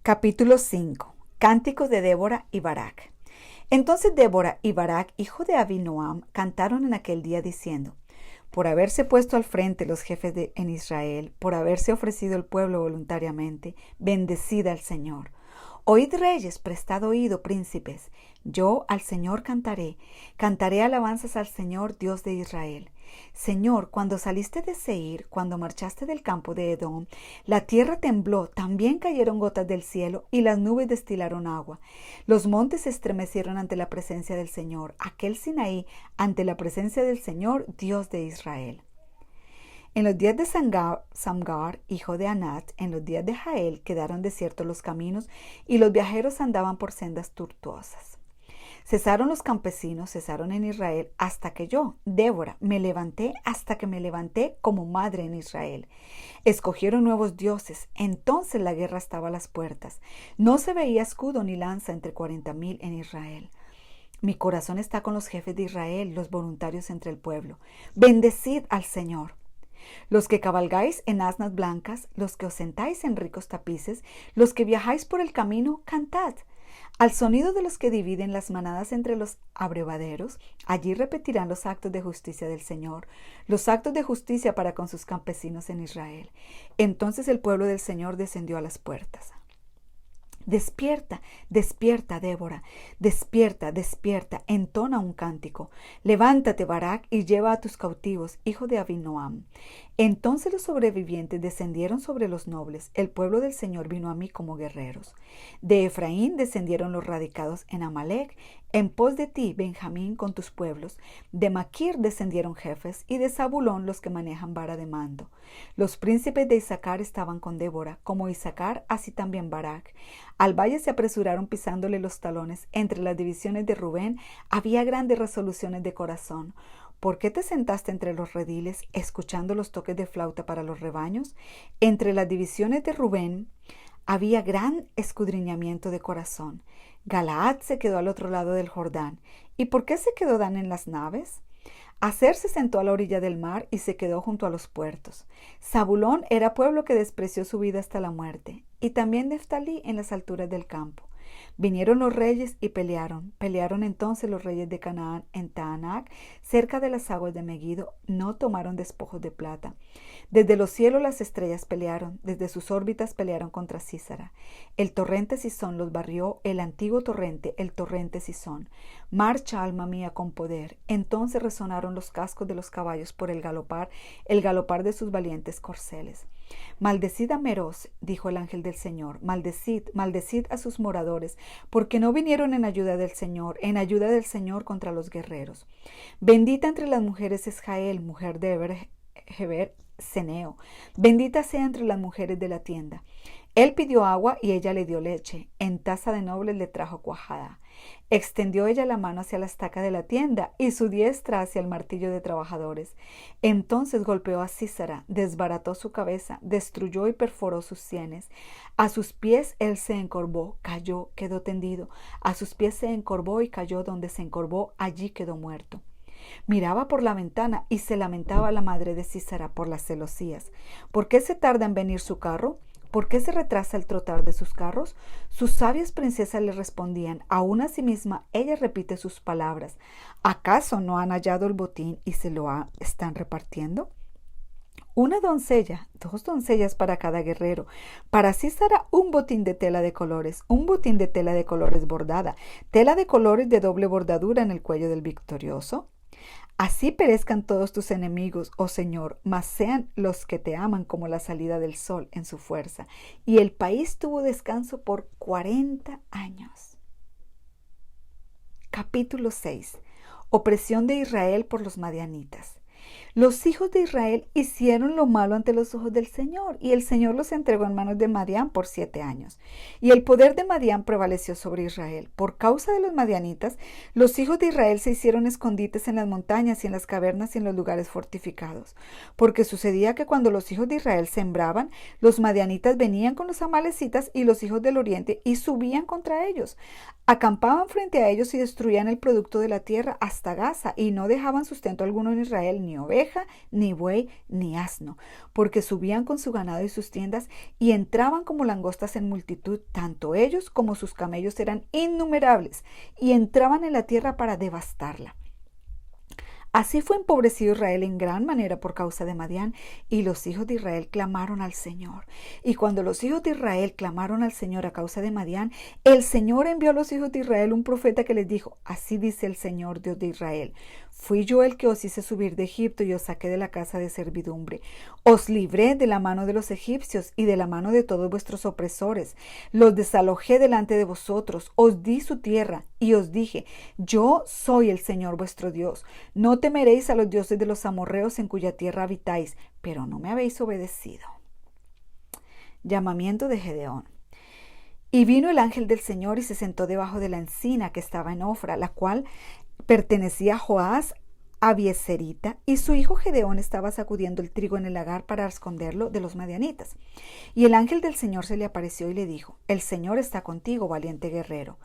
Capítulo 5. Cánticos de Débora y Barak. Entonces Débora y Barak, hijo de Abinoam, cantaron en aquel día diciendo: por haberse puesto al frente los jefes en Israel, por haberse ofrecido el pueblo voluntariamente, bendecid al Señor. Oíd reyes, prestad oído príncipes. Yo al Señor cantaré alabanzas al Señor, Dios de Israel. Señor, cuando saliste de Seir, cuando marchaste del campo de Edom, la tierra tembló, también cayeron gotas del cielo, y las nubes destilaron agua. Los montes se estremecieron ante la presencia del Señor, aquel Sinaí ante la presencia del Señor, Dios de Israel. En los días de Samgar, hijo de Anat, en los días de Jael, quedaron desiertos los caminos, y los viajeros andaban por sendas tortuosas. Cesaron los campesinos, cesaron en Israel, hasta que yo, Débora, hasta que me levanté como madre en Israel. Escogieron nuevos dioses, entonces la guerra estaba a las puertas. No se veía escudo ni lanza entre 40,000 en Israel. Mi corazón está con los jefes de Israel, los voluntarios entre el pueblo. Bendecid al Señor. Los que cabalgáis en asnas blancas, los que os sentáis en ricos tapices, los que viajáis por el camino, cantad. Al sonido de los que dividen las manadas entre los abrevaderos, allí repetirán los actos de justicia del Señor, los actos de justicia para con sus campesinos en Israel. Entonces el pueblo del Señor descendió a las puertas. Despierta, despierta, Débora, despierta, despierta, entona un cántico. Levántate, Barak, y lleva a tus cautivos, hijo de Abinoam. Entonces los sobrevivientes descendieron sobre los nobles. El pueblo del Señor vino a mí como guerreros. De Efraín descendieron los radicados en Amalec. En pos de ti, Benjamín, con tus pueblos. De Maquir descendieron jefes, y de Zabulón los que manejan vara de mando. Los príncipes de Isaacar estaban con Débora, como Isaacar, así también Barak. Al valle se apresuraron pisándole los talones. Entre las divisiones de Rubén había grandes resoluciones de corazón. ¿Por qué te sentaste entre los rediles, escuchando los toques de flauta para los rebaños? Entre las divisiones de Rubén había gran escudriñamiento de corazón. Galaad se quedó al otro lado del Jordán. ¿Y por qué se quedó Dan en las naves? Aser se sentó a la orilla del mar y se quedó junto a los puertos. Zabulón era pueblo que despreció su vida hasta la muerte, y también Neftalí en las alturas del campo. Vinieron los reyes y pelearon. Pelearon entonces los reyes de Canaán en Taanac, cerca de las aguas de Megido. No tomaron despojos de plata. Desde los cielos las estrellas pelearon. Desde sus órbitas pelearon contra Sísara. El torrente Sison los barrió, el antiguo torrente, el torrente Sison. Marcha, alma mía, con poder. Entonces resonaron los cascos de los caballos por el galopar de sus valientes corceles. Maldecid a Meroz, dijo el ángel del Señor, maldecid a sus moradores, porque no vinieron en ayuda del Señor contra los guerreros. Bendita entre las mujeres es Jael, mujer de Heber Ceneo. Bendita sea entre las mujeres de la tienda. Él pidió agua y ella le dio leche. En taza de nobles le trajo cuajada. Extendió ella la mano hacia la estaca de la tienda y su diestra hacia el martillo de trabajadores. Entonces golpeó a Sísara, desbarató su cabeza, destruyó y perforó sus sienes. A sus pies él se encorvó, cayó, quedó tendido. A sus pies se encorvó y cayó donde se encorvó, allí quedó muerto. Miraba por la ventana y se lamentaba la madre de Sísara por las celosías. ¿Por qué se tarda en venir su carro? ¿Por qué se retrasa el trotar de sus carros? Sus sabias princesas le respondían. Aún a sí misma ella repite sus palabras. ¿Acaso no han hallado el botín y se lo están repartiendo? Una doncella, 2 doncellas para cada guerrero. Para Sísara un botín de tela de colores bordada, tela de colores de doble bordadura en el cuello del victorioso. Así perezcan todos tus enemigos, oh Señor, mas sean los que te aman como la salida del sol en su fuerza. Y el país tuvo descanso por 40 años. Capítulo 6. Opresión de Israel por los madianitas. Los hijos de Israel hicieron lo malo ante los ojos del Señor, y el Señor los entregó en manos de Madián por 7 años. Y el poder de Madián prevaleció sobre Israel. Por causa de los madianitas, los hijos de Israel se hicieron escondites en las montañas y en las cavernas y en los lugares fortificados. Porque sucedía que cuando los hijos de Israel sembraban, los madianitas venían con los amalecitas y los hijos del oriente y subían contra ellos. Acampaban frente a ellos y destruían el producto de la tierra hasta Gaza, y no dejaban sustento alguno en Israel, ni oveja, ni buey, ni asno, porque subían con su ganado y sus tiendas, y entraban como langostas en multitud, tanto ellos como sus camellos eran innumerables, y entraban en la tierra para devastarla. Así fue empobrecido Israel en gran manera por causa de Madián, y los hijos de Israel clamaron al Señor. Y cuando los hijos de Israel clamaron al Señor a causa de Madián, el Señor envió a los hijos de Israel un profeta que les dijo: así dice el Señor, Dios de Israel: fui yo el que os hice subir de Egipto y os saqué de la casa de servidumbre. Os libré de la mano de los egipcios y de la mano de todos vuestros opresores. Los desalojé delante de vosotros, os di su tierra y os dije: yo soy el Señor vuestro Dios. No temeréis a los dioses de los amorreos en cuya tierra habitáis, pero no me habéis obedecido. Llamamiento de Gedeón. Y vino el ángel del Señor y se sentó debajo de la encina que estaba en Ofra, la cual pertenecía a Joás Abieserita, y su hijo Gedeón estaba sacudiendo el trigo en el lagar para esconderlo de los madianitas. Y el ángel del Señor se le apareció y le dijo: el Señor está contigo, valiente guerrero.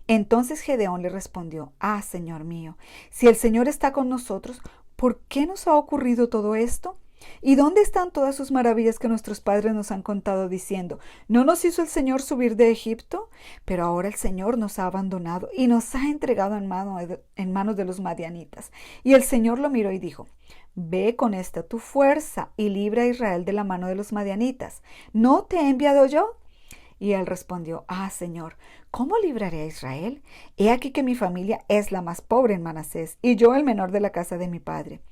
Entonces Gedeón le respondió: ah, Señor mío, si el Señor está con nosotros, ¿por qué nos ha ocurrido todo esto? ¿Y dónde están todas sus maravillas que nuestros padres nos han contado diciendo: ¿no nos hizo el Señor subir de Egipto? Pero ahora el Señor nos ha abandonado y nos ha entregado en manos de los madianitas. Y el Señor lo miró y dijo: ve con esta tu fuerza y libra a Israel de la mano de los madianitas. ¿No te he enviado yo? Y él respondió: ah, Señor, ¿cómo libraré a Israel? He aquí que mi familia es la más pobre en Manasés, y yo el menor de la casa de mi padre.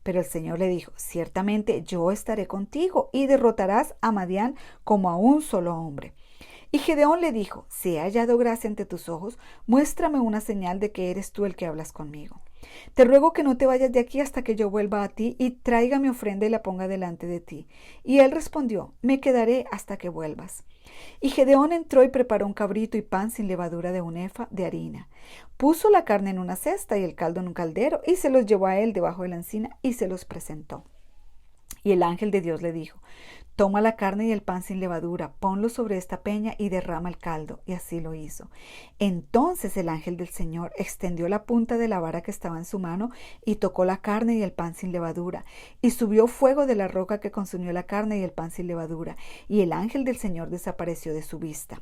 Pero el Señor le dijo: ciertamente yo estaré contigo, y derrotarás a Madián como a un solo hombre. Y Gedeón le dijo: si he hallado gracia ante tus ojos, muéstrame una señal de que eres tú el que hablas conmigo. Te ruego que no te vayas de aquí hasta que yo vuelva a ti y traiga mi ofrenda y la ponga delante de ti. Y él respondió: me quedaré hasta que vuelvas. Y Gedeón entró y preparó un cabrito y pan sin levadura de un efa de harina. Puso la carne en una cesta y el caldo en un caldero, y se los llevó a él debajo de la encina y se los presentó. Y el ángel de Dios le dijo: toma la carne y el pan sin levadura, ponlo sobre esta peña y derrama el caldo. Y así lo hizo. Entonces el ángel del Señor extendió la punta de la vara que estaba en su mano y tocó la carne y el pan sin levadura. Y subió fuego de la roca que consumió la carne y el pan sin levadura. Y el ángel del Señor desapareció de su vista.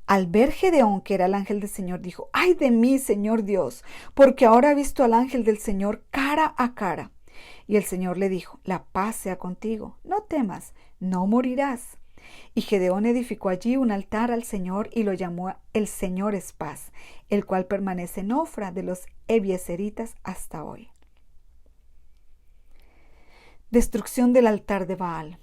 Al ver Gedeón que era el ángel del Señor, dijo: ¡ay de mí, Señor Dios! Porque ahora he visto al ángel del Señor cara a cara. Y el Señor le dijo: la paz sea contigo, no temas, no morirás. Y Gedeón edificó allí un altar al Señor y lo llamó El Señor es Paz, el cual permanece en Ofra de los Ebieseritas hasta hoy. Destrucción del altar de Baal.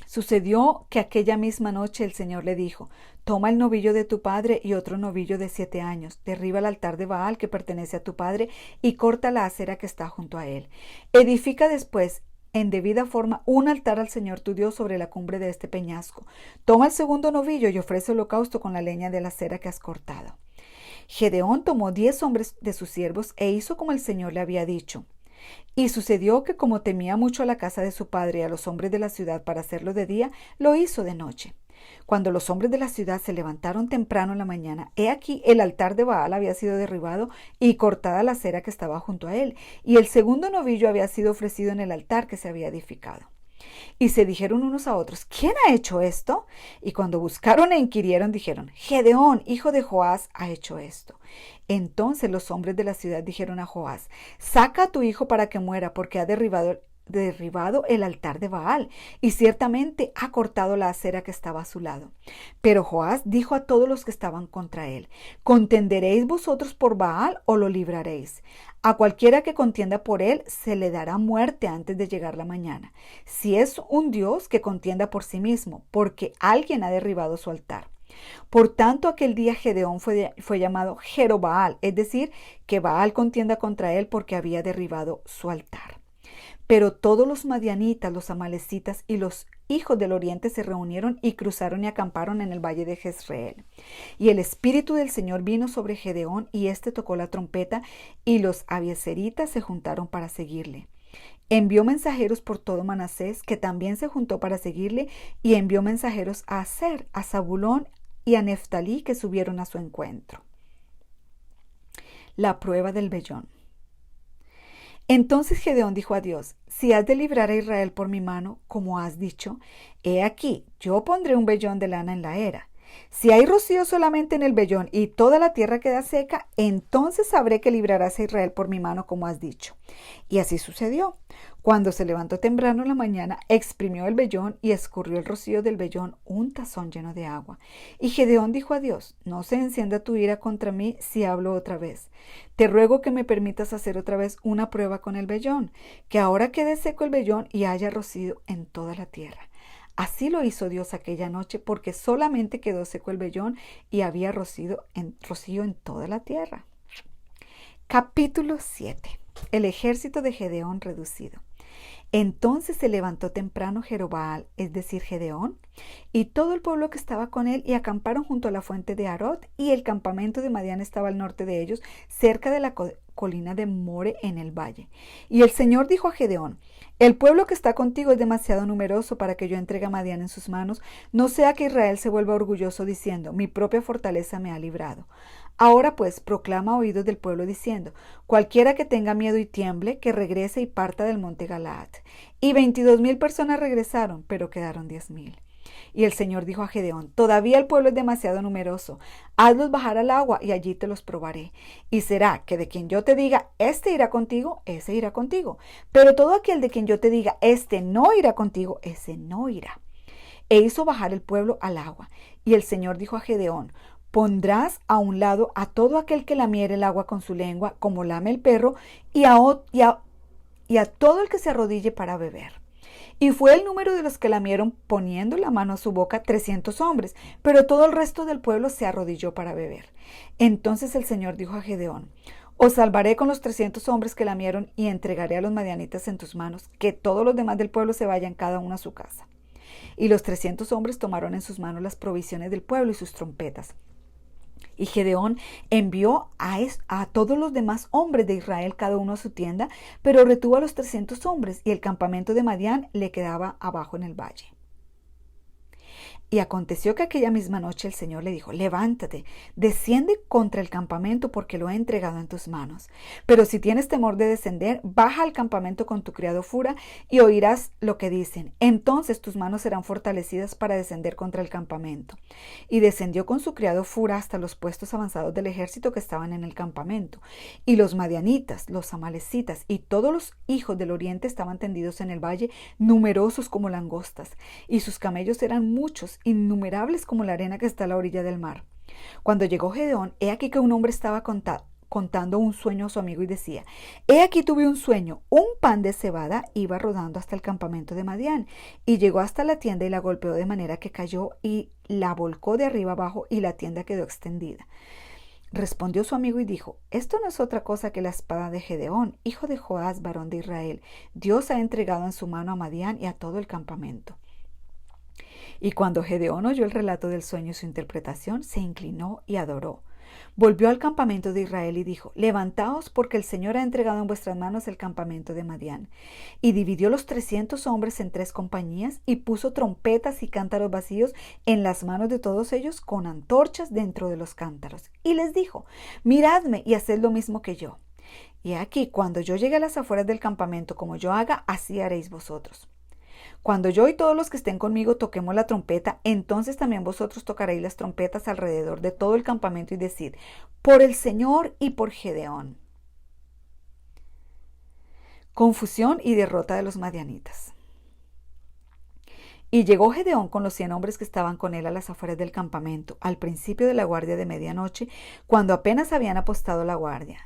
Sucedió que aquella misma noche el Señor le dijo: toma el novillo de tu padre y otro novillo de 7 años, derriba el altar de Baal que pertenece a tu padre y corta la acera que está junto a él. Edifica después en debida forma un altar al Señor tu Dios sobre la cumbre de este peñasco. Toma el segundo novillo y ofrece holocausto con la leña de la acera que has cortado. Gedeón tomó 10 hombres de sus siervos e hizo como el Señor le había dicho. Y sucedió que, como temía mucho a la casa de su padre y a los hombres de la ciudad para hacerlo de día, lo hizo de noche. Cuando los hombres de la ciudad se levantaron temprano en la mañana, he aquí el altar de Baal había sido derribado y cortada la acera que estaba junto a él, y el segundo novillo había sido ofrecido en el altar que se había edificado. Y se dijeron unos a otros: ¿quién ha hecho esto? Y cuando buscaron e inquirieron, dijeron: Gedeón, hijo de Joás, ha hecho esto. Entonces los hombres de la ciudad dijeron a Joás: saca a tu hijo para que muera, porque ha derribado el altar de Baal, y ciertamente ha cortado la acera que estaba a su lado. Pero Joás dijo a todos los que estaban contra él: ¿contenderéis vosotros por Baal o lo libraréis? A cualquiera que contienda por él se le dará muerte antes de llegar la mañana. Si es un Dios, que contienda por sí mismo, porque alguien ha derribado su altar. Por tanto, aquel día Gedeón fue llamado Jerobaal, es decir, que Baal contienda contra él porque había derribado su altar. Pero todos los madianitas, los amalecitas y los hijos del oriente se reunieron y cruzaron y acamparon en el valle de Jezreel. Y el espíritu del Señor vino sobre Gedeón, y éste tocó la trompeta, y los abieseritas se juntaron para seguirle. Envió mensajeros por todo Manasés, que también se juntó para seguirle, y envió mensajeros a Aser, a Zabulón y a Neftalí, que subieron a su encuentro. La prueba del vellón. Entonces Gedeón dijo a Dios: si has de librar a Israel por mi mano, como has dicho, he aquí, yo pondré un vellón de lana en la era. Si hay rocío solamente en el vellón y toda la tierra queda seca, entonces sabré que librarás a Israel por mi mano, como has dicho. Y así sucedió. Cuando se levantó temprano en la mañana, exprimió el vellón y escurrió el rocío del vellón un tazón lleno de agua. Y Gedeón dijo a Dios: no se encienda tu ira contra mí si hablo otra vez. Te ruego que me permitas hacer otra vez una prueba con el vellón, que ahora quede seco el vellón y haya rocío en toda la tierra. Así lo hizo Dios aquella noche, porque solamente quedó seco el vellón y había rocío en toda la tierra. Capítulo 7. El ejército de Gedeón reducido. Entonces se levantó temprano Jerobbaal, es decir, Gedeón, y todo el pueblo que estaba con él, y acamparon junto a la fuente de Arot, y el campamento de Madián estaba al norte de ellos, cerca de la colina de More en el valle. Y el Señor dijo a Gedeón: el pueblo que está contigo es demasiado numeroso para que yo entregue a Madián en sus manos, no sea que Israel se vuelva orgulloso diciendo: mi propia fortaleza me ha librado. Ahora pues proclama a oídos del pueblo diciendo: cualquiera que tenga miedo y tiemble, que regrese y parta del monte Galaad. Y 22,000 personas regresaron, pero quedaron 10,000. Y el Señor dijo a Gedeón: todavía el pueblo es demasiado numeroso, hazlos bajar al agua y allí te los probaré. Y será que de quien yo te diga: este irá contigo, ese irá contigo. Pero todo aquel de quien yo te diga: este no irá contigo, ese no irá. E hizo bajar el pueblo al agua. Y el Señor dijo a Gedeón: pondrás a un lado a todo aquel que lamiere el agua con su lengua, como lame el perro, y a todo el que se arrodille para beber. Y fue el número de los que lamieron, poniendo la mano a su boca, 300 hombres, pero todo el resto del pueblo se arrodilló para beber. Entonces el Señor dijo a Gedeón: os salvaré con los 300 hombres que lamieron, y entregaré a los madianitas en tus manos, que todos los demás del pueblo se vayan cada uno a su casa. Y los 300 hombres tomaron en sus manos las provisiones del pueblo y sus trompetas. Y Gedeón envió a todos los demás hombres de Israel, cada uno a su tienda, pero retuvo a los 300 hombres, y el campamento de Madián le quedaba abajo en el valle. Y aconteció que aquella misma noche el Señor le dijo: levántate, desciende contra el campamento, porque lo he entregado en tus manos. Pero si tienes temor de descender, baja al campamento con tu criado Fura, y oirás lo que dicen. Entonces tus manos serán fortalecidas para descender contra el campamento. Y descendió con su criado Fura hasta los puestos avanzados del ejército que estaban en el campamento. Y los madianitas, los amalecitas y todos los hijos del oriente estaban tendidos en el valle, numerosos como langostas, y sus camellos eran muchos, innumerables como la arena que está a la orilla del mar. Cuando llegó Gedeón, he aquí que un hombre estaba contando un sueño a su amigo y decía: he aquí tuve un sueño, un pan de cebada iba rodando hasta el campamento de Madián, y llegó hasta la tienda y la golpeó de manera que cayó y la volcó de arriba abajo, y la tienda quedó extendida. Respondió su amigo y dijo: esto no es otra cosa que la espada de Gedeón, hijo de Joás, varón de Israel. Dios ha entregado en su mano a Madián y a todo el campamento. Y cuando Gedeón oyó el relato del sueño y su interpretación, se inclinó y adoró. Volvió al campamento de Israel y dijo: levantaos, porque el Señor ha entregado en vuestras manos el campamento de Madián. Y dividió los 300 hombres en 3 compañías, y puso trompetas y cántaros vacíos en las manos de todos ellos, con antorchas dentro de los cántaros. Y les dijo: miradme y haced lo mismo que yo. Y aquí, cuando yo llegue a las afueras del campamento, como yo haga, así haréis vosotros. Cuando yo y todos los que estén conmigo toquemos la trompeta, entonces también vosotros tocaréis las trompetas alrededor de todo el campamento y decid: por el Señor y por Gedeón. Confusión y derrota de los madianitas. Y llegó Gedeón con los 100 hombres que estaban con él a las afueras del campamento, al principio de la guardia de medianoche, cuando apenas habían apostado la guardia.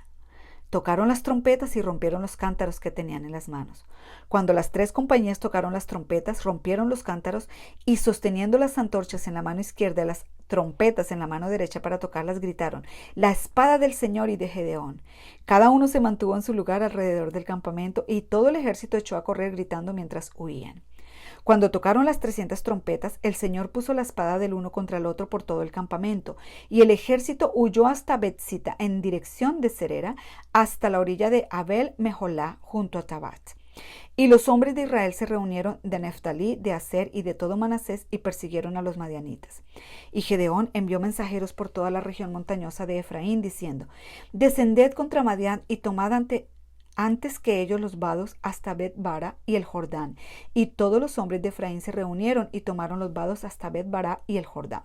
Tocaron las trompetas y rompieron los cántaros que tenían en las manos. Cuando las 3 compañías tocaron las trompetas, rompieron los cántaros, y sosteniendo las antorchas en la mano izquierda y las trompetas en la mano derecha para tocarlas, gritaron: la espada del Señor y de Gedeón. Cada uno se mantuvo en su lugar alrededor del campamento, y todo el ejército echó a correr gritando mientras huían. Cuando tocaron las 300 trompetas, el Señor puso la espada del uno contra el otro por todo el campamento, y el ejército huyó hasta Betzita en dirección de Serera, hasta la orilla de Abel Meholá, junto a Tabat. Y los hombres de Israel se reunieron de Neftalí, de Aser y de todo Manasés y persiguieron a los madianitas. Y Gedeón envió mensajeros por toda la región montañosa de Efraín, diciendo: Descended contra Madián y tomad antes que ellos los vados hasta Bet-bara y el Jordán. Y todos los hombres de Efraín se reunieron y tomaron los vados hasta Bet-bara y el Jordán.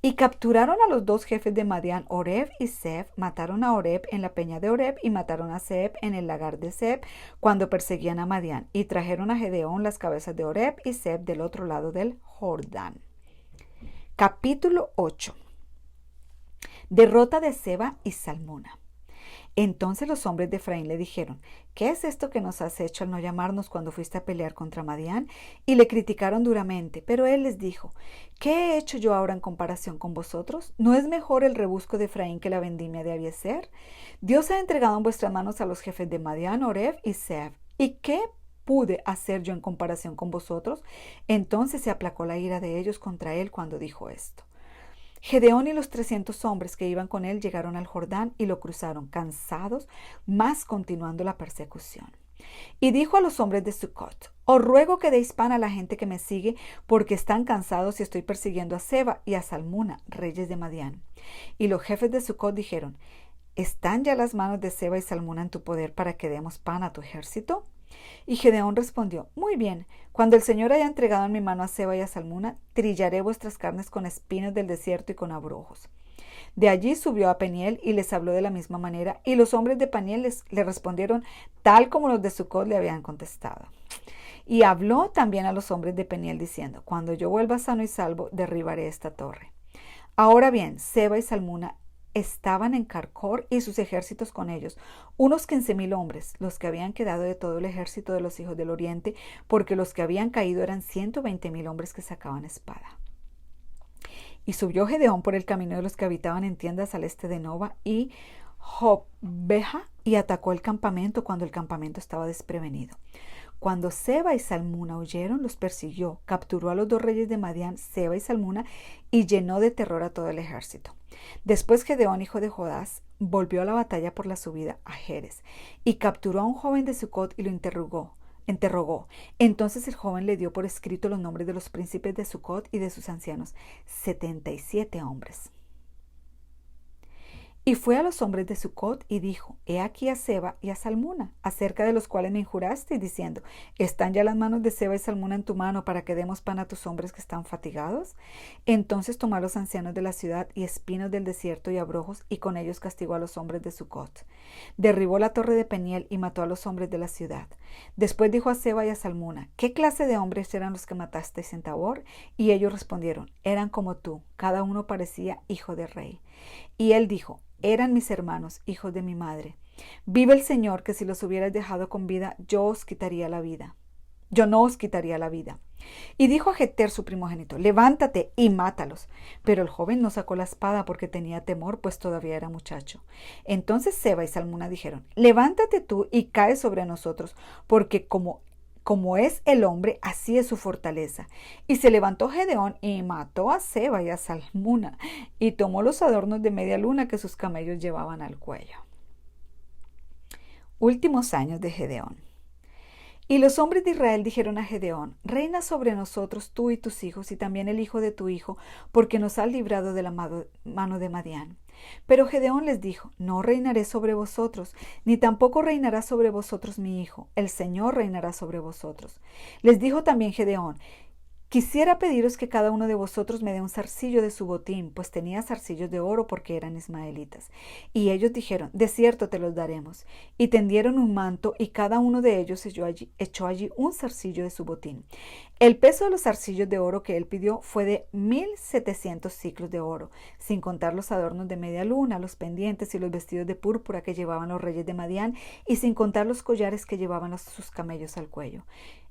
Y capturaron a los dos jefes de Madián, Oreb y Zeb, mataron a Oreb en la peña de Oreb y mataron a Zeb en el lagar de Zeb cuando perseguían a Madián. Y trajeron a Gedeón las cabezas de Oreb y Zeb del otro lado del Jordán. Capítulo 8. Derrota de Seba y Salmuna. Entonces los hombres de Efraín le dijeron: ¿Qué es esto que nos has hecho al no llamarnos cuando fuiste a pelear contra Madián? Y le criticaron duramente, pero él les dijo: ¿Qué he hecho yo ahora en comparación con vosotros? ¿No es mejor el rebusco de Efraín que la vendimia de Abiezer? Dios ha entregado en vuestras manos a los jefes de Madián, Oreb y Zeb. ¿Y qué pude hacer yo en comparación con vosotros? Entonces se aplacó la ira de ellos contra él cuando dijo esto. Gedeón y los 300 hombres que iban con él llegaron al Jordán y lo cruzaron, cansados, mas continuando la persecución. Y dijo a los hombres de Sucot: Os ruego que deis pan a la gente que me sigue, porque están cansados y estoy persiguiendo a Seba y a Salmuna, reyes de Madián. Y los jefes de Sucot dijeron: ¿Están ya las manos de Seba y Salmuna en tu poder para que demos pan a tu ejército? Y Gedeón respondió: Muy bien, cuando el Señor haya entregado en mi mano a Seba y a Salmuna, trillaré vuestras carnes con espinos del desierto y con abrojos. De allí subió a Peniel y les habló de la misma manera, y los hombres de Peniel le respondieron tal como los de Sucot le habían contestado. Y habló también a los hombres de Peniel diciendo: Cuando yo vuelva sano y salvo, derribaré esta torre. Ahora bien, Seba y Salmuna estaban en Carcor y sus ejércitos con ellos, unos 15,000 hombres, los que habían quedado de todo el ejército de los hijos del oriente, porque los que habían caído eran 120,000 hombres que sacaban espada. Y subió Gedeón por el camino de los que habitaban en tiendas al este de Nova y Jobbeja y atacó el campamento cuando el campamento estaba desprevenido. Cuando Seba y Salmuna huyeron, los persiguió, capturó a los dos reyes de Madián, Seba y Salmuna, y llenó de terror a todo el ejército. Después Gedeón, hijo de Jodás, volvió a la batalla por la subida a Jerez, y capturó a un joven de Sucot y lo interrogó. Entonces el joven le dio por escrito los nombres de los príncipes de Sucot y de sus ancianos, 77 hombres. Y fue a los hombres de Sucot y dijo: He aquí a Seba y a Salmuna, acerca de los cuales me injuraste, diciendo: ¿Están ya las manos de Seba y Salmuna en tu mano para que demos pan a tus hombres que están fatigados? Entonces tomó a los ancianos de la ciudad y espinos del desierto y abrojos, y con ellos castigó a los hombres de Sucot. Derribó la torre de Peniel y mató a los hombres de la ciudad. Después dijo a Seba y a Salmuna: ¿Qué clase de hombres eran los que matasteis en Tabor? Y ellos respondieron: Eran como tú, cada uno parecía hijo de rey. Y él dijo: Eran mis hermanos, hijos de mi madre. Vive el Señor, que si los hubierais dejado con vida, yo no os quitaría la vida. Y dijo a Jeter, su primogénito: Levántate y mátalos. Pero el joven no sacó la espada porque tenía temor, pues todavía era muchacho. Entonces Seba y Salmuna dijeron: Levántate tú y cae sobre nosotros, porque como es el hombre, así es su fortaleza. Y se levantó Gedeón y mató a Seba y a Salmuna, y tomó los adornos de media luna que sus camellos llevaban al cuello. Últimos años de Gedeón. Y los hombres de Israel dijeron a Gedeón: Reina sobre nosotros tú y tus hijos, y también el hijo de tu hijo, porque nos has librado de la mano de Madián. Pero Gedeón les dijo: No reinaré sobre vosotros, ni tampoco reinará sobre vosotros mi hijo. El Señor reinará sobre vosotros. Les dijo también Gedeón: Quisiera pediros que cada uno de vosotros me dé un zarcillo de su botín, pues tenía zarcillos de oro porque eran ismaelitas. Y ellos dijeron: De cierto te los daremos. Y tendieron un manto, y cada uno de ellos echó allí un zarcillo de su botín. El peso de los zarcillos de oro que él pidió fue de 1,700 siclos de oro, sin contar los adornos de media luna, los pendientes y los vestidos de púrpura que llevaban los reyes de Madián, y sin contar los collares que llevaban sus camellos al cuello.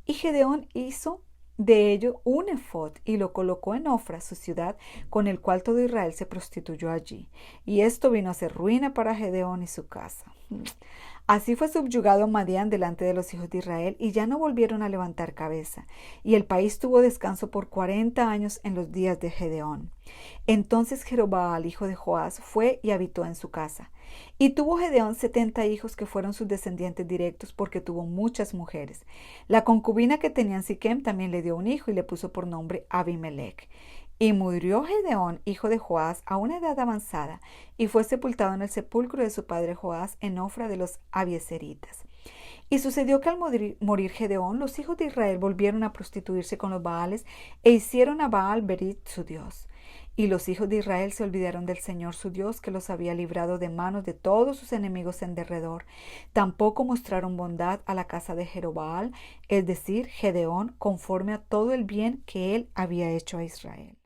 Y Gedeón hizo de ello un efod y lo colocó en Ofra, su ciudad, con el cual todo Israel se prostituyó allí. Y esto vino a ser ruina para Gedeón y su casa. Así fue subyugado Madián delante de los hijos de Israel y ya no volvieron a levantar cabeza. Y el país tuvo descanso por 40 años en los días de Gedeón. Entonces Jerobaal, hijo de Joás, fue y habitó en su casa. Y tuvo Gedeón 70 hijos que fueron sus descendientes directos porque tuvo muchas mujeres. La concubina que tenía en Siquem también le dio un hijo y le puso por nombre Abimelech. Y murió Gedeón, hijo de Joás, a una edad avanzada, y fue sepultado en el sepulcro de su padre Joás en Ofra de los Abieseritas. Y sucedió que al morir Gedeón, los hijos de Israel volvieron a prostituirse con los Baales e hicieron a Baal Berit su dios. Y los hijos de Israel se olvidaron del Señor su Dios, que los había librado de manos de todos sus enemigos en derredor. Tampoco mostraron bondad a la casa de Jerobaal, es decir, Gedeón, conforme a todo el bien que él había hecho a Israel.